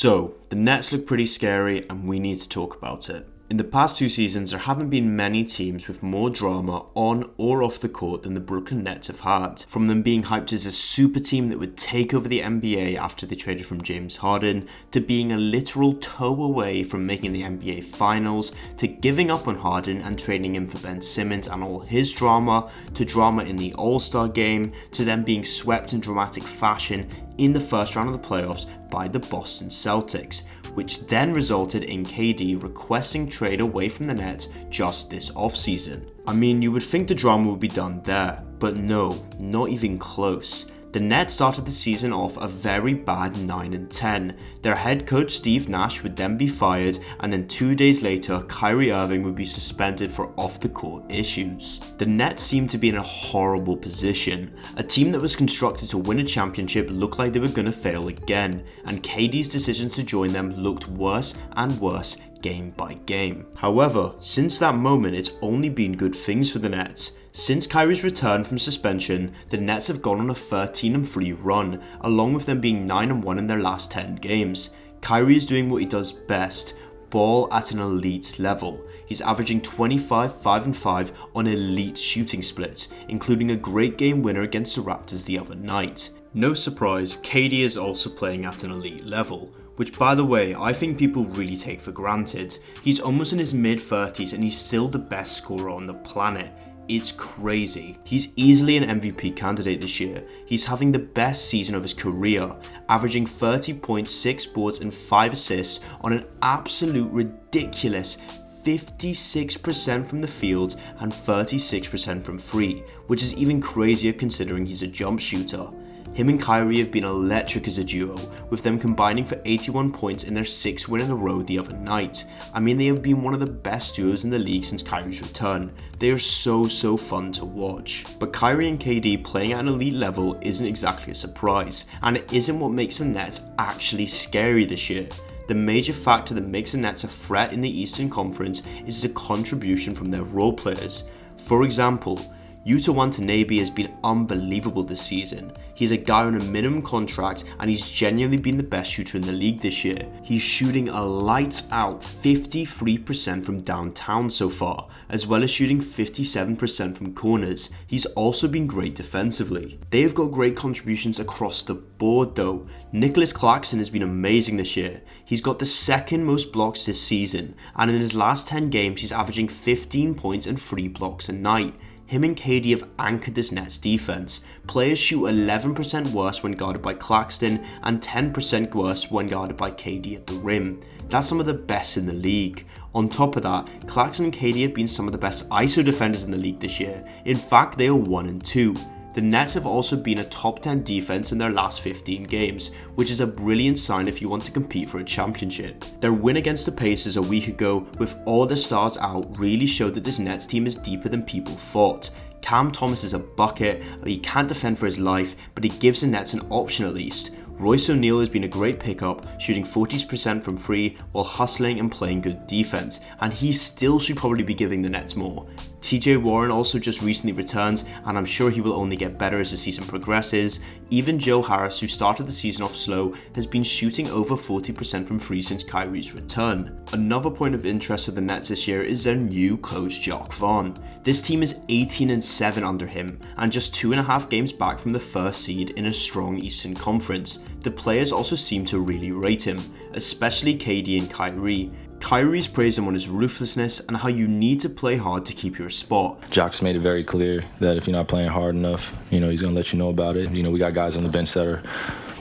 So, the Nets look pretty scary and we need to talk about it. In the past 2 seasons, there haven't been many teams with more drama on or off the court than the Brooklyn Nets have had. From them being hyped as a super team that would take over the NBA after they traded from James Harden, to being a literal toe away from making the NBA Finals, to giving up on Harden and trading him for Ben Simmons and all his drama, to drama in the All-Star game, to them being swept in dramatic fashion in the first round of the playoffs by the Boston Celtics, which then resulted in KD requesting trade away from the Nets just this offseason. I mean, you would think the drama would be done there, but no, not even close. The Nets started the season off a very bad 9-10. Their head coach Steve Nash would then be fired, and then 2 days later, Kyrie Irving would be suspended for off-the-court issues. The Nets seemed to be in a horrible position. A team that was constructed to win a championship looked like they were going to fail again, and KD's decision to join them looked worse and worse game by game. However, since that moment, it's only been good things for the Nets. Since Kyrie's return from suspension, the Nets have gone on a 13-3 run, along with them being 9-1 in their last 10 games. Kyrie is doing what he does best, ball at an elite level. He's averaging 25, 5 and 5 on elite shooting splits, including a great game winner against the Raptors the other night. No surprise, KD is also playing at an elite level, which by the way, I think people really take for granted. He's almost in his mid-30s and he's still the best scorer on the planet. It's crazy. He's easily an MVP candidate this year. He's having the best season of his career, averaging 30 points, 6 boards and 5 assists on an absolute ridiculous 56% from the field and 36% from free, which is even crazier considering he's a jump shooter. Him and Kyrie have been electric as a duo, with them combining for 81 points in their 6th win in a row the other night. I mean, they have been one of the best duos in the league since Kyrie's return. They are so fun to watch. But Kyrie and KD playing at an elite level isn't exactly a surprise, and it isn't what makes the Nets actually scary this year. The major factor that makes the Nets a threat in the Eastern Conference is the contribution from their role players. For example, Yuta Watanabe has been unbelievable this season. He's a guy on a minimum contract and he's genuinely been the best shooter in the league this year. He's shooting a lights out 53% from downtown so far, as well as shooting 57% from corners. He's also been great defensively. They've got great contributions across the board though. Nicholas Claxton has been amazing this year. He's got the 2nd most blocks this season, and in his last 10 games he's averaging 15 points and 3 blocks a night. Him and KD have anchored this Nets defense. Players shoot 11% worse when guarded by Claxton and 10% worse when guarded by KD at the rim. That's some of the best in the league. On top of that, Claxton and KD have been some of the best ISO defenders in the league this year. In fact, they are 1 and 2. The Nets have also been a top 10 defense in their last 15 games, which is a brilliant sign if you want to compete for a championship. Their win against the Pacers a week ago, with all the stars out, really showed that this Nets team is deeper than people thought. Cam Thomas is a bucket, he can't defend for his life, but he gives the Nets an option at least. Royce O'Neal has been a great pickup, shooting 40% from free while hustling and playing good defense, and he still should probably be giving the Nets more. TJ Warren also just recently returned, and I'm sure he will only get better as the season progresses. Even Joe Harris, who started the season off slow, has been shooting over 40% from free since Kyrie's return. Another point of interest of the Nets this year is their new coach Jacque Vaughn. This team is 18-7 under him, and just 2.5 games back from the first seed in a strong Eastern Conference. The players also seem to really rate him, especially KD and Kyrie. Kyrie's praised him on his ruthlessness and how you need to play hard to keep your spot. Jacque's made it very clear that if you're not playing hard enough, he's going to let you know about it. We got guys on the bench that are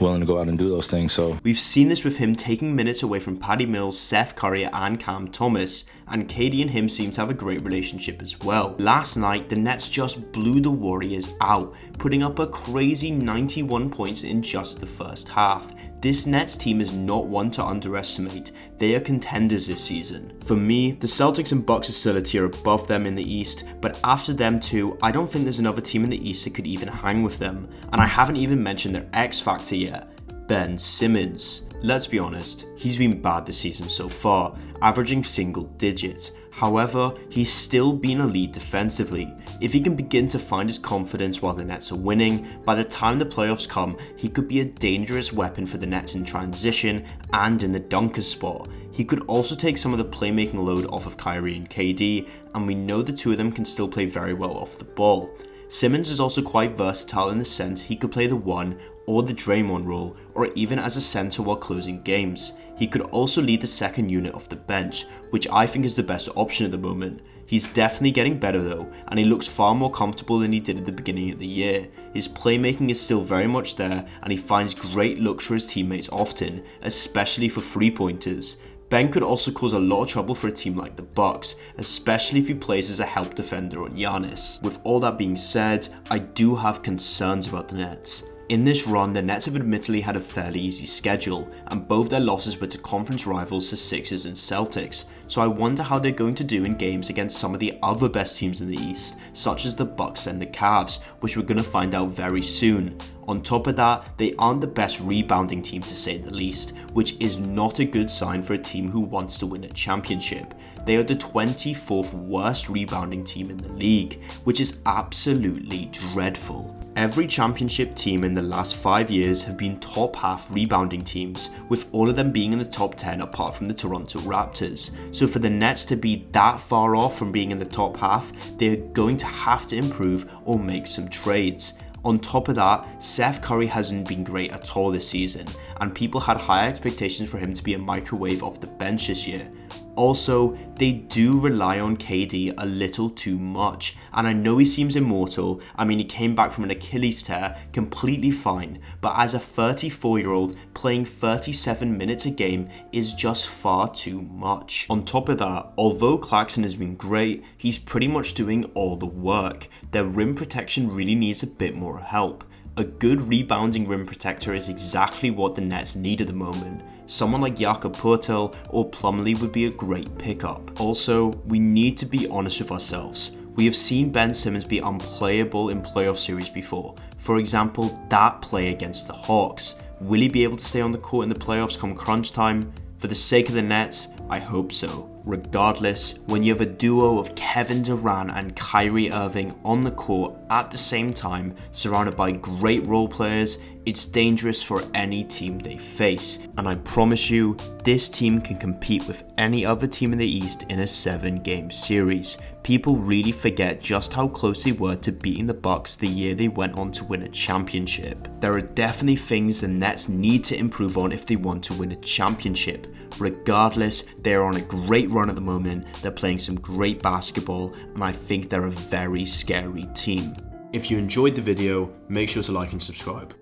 willing to go out and do those things. So we've seen this with him taking minutes away from Patty Mills, Seth Curry and Cam Thomas, and KD and him seem to have a great relationship as well. Last night, the Nets just blew the Warriors out, putting up a crazy 91 points in just the first half. This Nets team is not one to underestimate. They are contenders this season. For me, the Celtics and Bucks are still a tier above them in the East, but after them too, I don't think there's another team in the East that could even hang with them. And I haven't even mentioned their X factor yet, Ben Simmons. Let's be honest, he's been bad this season so far, averaging single digits. However, he's still been elite defensively. If he can begin to find his confidence while the Nets are winning, by the time the playoffs come, he could be a dangerous weapon for the Nets in transition and in the dunker spot. He could also take some of the playmaking load off of Kyrie and KD, and we know the two of them can still play very well off the ball. Simmons is also quite versatile in the sense he could play the 1 or the Draymond role, or even as a center while closing games. He could also lead the second unit off the bench, which I think is the best option at the moment. He's definitely getting better though, and he looks far more comfortable than he did at the beginning of the year. His playmaking is still very much there, and he finds great looks for his teammates often, especially for 3-pointers. Ben could also cause a lot of trouble for a team like the Bucks, especially if he plays as a help defender on Giannis. With all that being said, I do have concerns about the Nets. In this run, the Nets have admittedly had a fairly easy schedule, and both their losses were to conference rivals the Sixers and Celtics, so I wonder how they're going to do in games against some of the other best teams in the East, such as the Bucks and the Cavs, which we're going to find out very soon. On top of that, they aren't the best rebounding team to say the least, which is not a good sign for a team who wants to win a championship. They are the 24th worst rebounding team in the league, which is absolutely dreadful. Every championship team in the last 5 years have been top half rebounding teams, with all of them being in the top 10 apart from the Toronto Raptors. So for the Nets to be that far off from being in the top half, they're going to have to improve or make some trades. On top of that, Seth Curry hasn't been great at all this season, and people had high expectations for him to be a microwave off the bench this year. Also, they do rely on KD a little too much, and I know he seems immortal. I mean, he came back from an Achilles tear completely fine, but as a 34-year-old playing 37 minutes a game is just far too much. On top of that, although Clarkson has been great, he's pretty much doing all the work. Their rim protection really needs a bit more help. A good rebounding rim protector is exactly what the Nets need at the moment. Someone like Jakob Poeltl or Plumlee would be a great pickup. Also, we need to be honest with ourselves. We have seen Ben Simmons be unplayable in playoff series before. For example, that play against the Hawks. Will he be able to stay on the court in the playoffs come crunch time? For the sake of the Nets, I hope so. Regardless, when you have a duo of Kevin Durant and Kyrie Irving on the court at the same time, surrounded by great role players, it's dangerous for any team they face. And I promise you, this team can compete with any other team in the East in a 7-game series. People really forget just how close they were to beating the Bucks the year they went on to win a championship. There are definitely things the Nets need to improve on if they want to win a championship. Regardless, they are on a great run at the moment, they're playing some great basketball, and I think they're a very scary team. If you enjoyed the video, make sure to like and subscribe.